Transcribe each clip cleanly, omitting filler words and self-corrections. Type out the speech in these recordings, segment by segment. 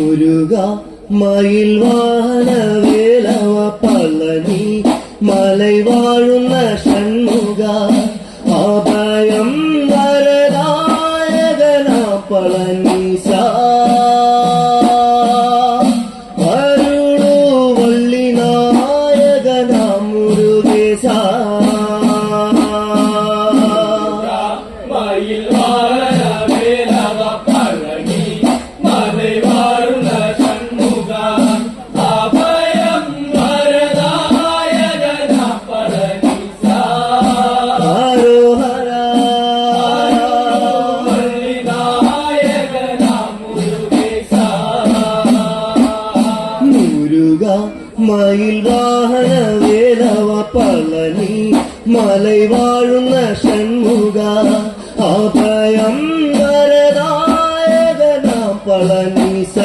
മുരുക മയിൽ വാഹന വേലവ പളനി മലൈ വാഴുന്ന ഷൺമുഖ അഭയം വരദായകന പളനീശ അരുളു വള്ളി നായകന മുരുകേശ മയിൽ വാഹന വേലവ പളനി മലൈ വാഴുന്ന ഷൺമുഖ അഭയം വരദായകന പളനീശ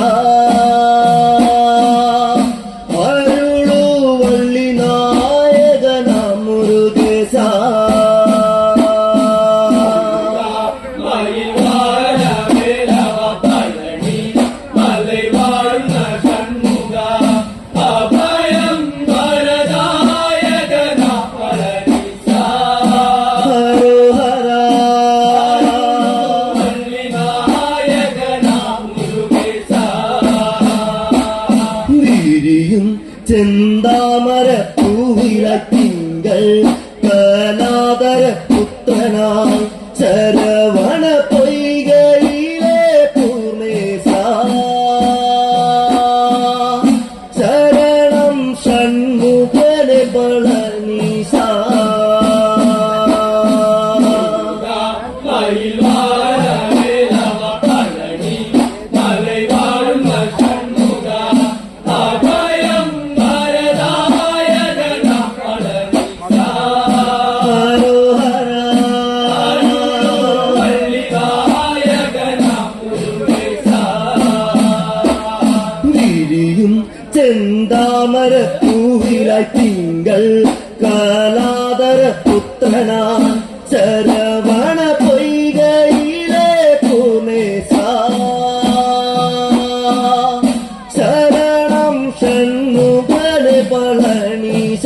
അരുളു വള്ളി നായകന മുരുകേശ ചെന്താമര പൂവില തിങ്കൾ കലാതര പുത്രനായി ശരവണ പൊയ്കയിലെ പൂർണേശ ശരണം ഷൺമുഖനെ പളനീശ ചെന്താമര പൂവിലായി തിങ്കൾ കലാതര പുത്രനായി ശരവണ പൊയ്കയിലെ പൂർണേശ ശരണം ഷൺമുഖനെ പളനീശ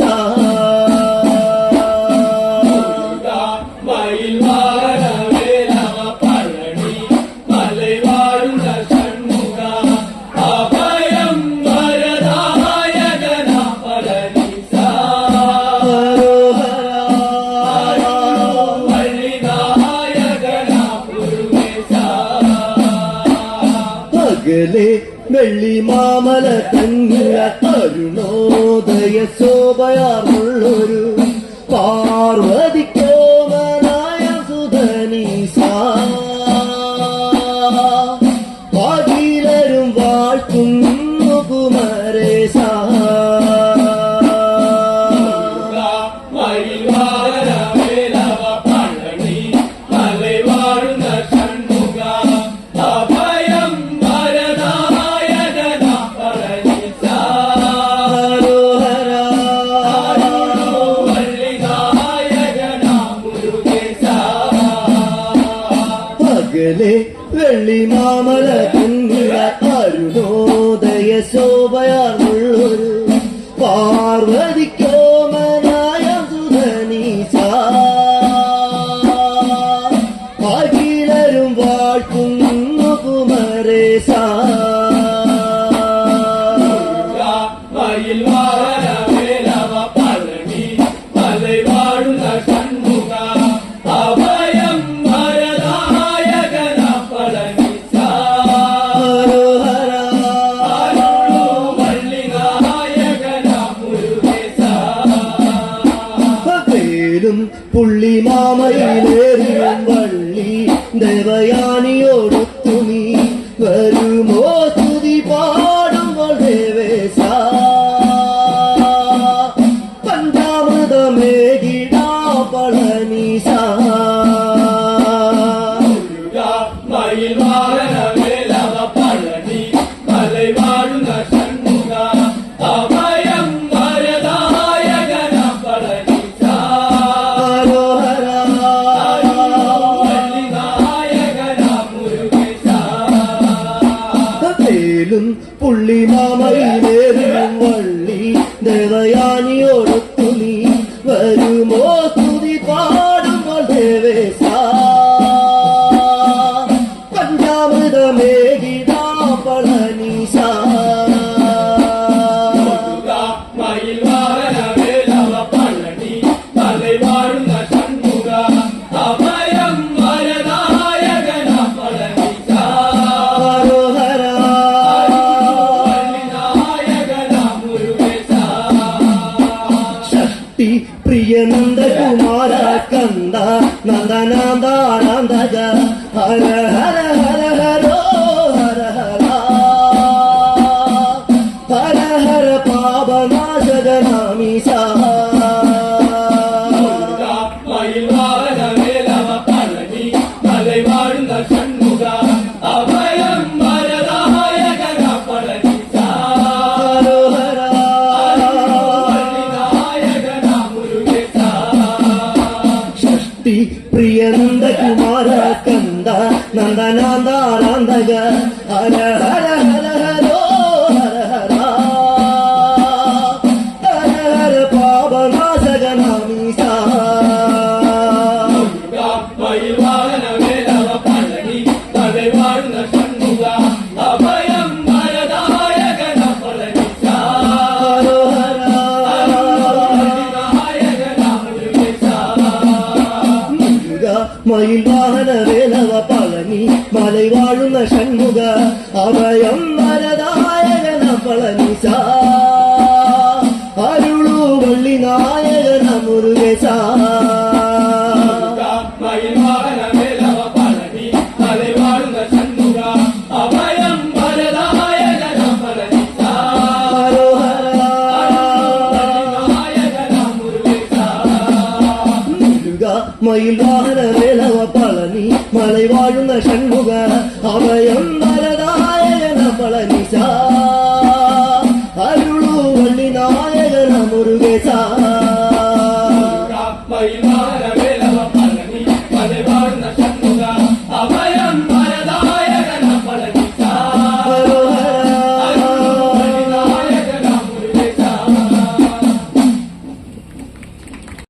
വെള്ളി മാമല തങ്ങിയ അരുണോദയ ശോഭയാർന്നുള്ളൊരു പാർവതിക്കോമനായ സുധനീശ പകിലരും വാഴ്ത്തുന്നു കുമരേശ വെള്ളി മാമല തങ്ങിയ അരുണോദയ ശോഭയാർന്നുള്ളൊരു പാർവതിക്കോമനായ സുധനീശ അഖിലരും വാഴ്ത്തുന്നു കുമരേശ പുള്ളി മാമയിലേറിയും വള്ളി ദേവയാനിയോടൊത്തു നീ വരുമോ സ്തുതി പാടുമ്പോൾ ദേവേശ പഞ്ചാമൃതമേകിടാ പളനീശ പുള്ളിമാമയിലേറിയും വള്ളി ദേവയാനിയോടൊത്തു നീ വരുമോ സ്തുതി പാടുമ്പോൾ ദേവേശ പഞ്ചാമൃതമേകിടാ പളനീശ പ്രിയ നന്ദകുമാര കന്ദ നന്ദനാന്ദാനന്ദജ ഹര ഹര ഹര ഹരോ ഹര ഹര ഹര ഹര പാപനാശക നാമീശ പ്രിയ നന്ദകുമാര കന്ദ നന്ദനാന്ദാനന്ദഗ ഹര ഹര ഹര ഹരോ ഹര ഹര ഹര ഹര പാപനാശക നാമീശ മയിൽ വാഹന വേലവ പളനി മലൈ വാഴുന്ന ഷൺമുഖ അഭയം വരദായകന പളനിശ അരുളു വള്ളി നായകന മുരുകേശ മയിൽ വാഹന വേലവ പളനി മലൈ വാഴുന്ന ഷൺമുഖ അഭയം വരദായകന പളനിശ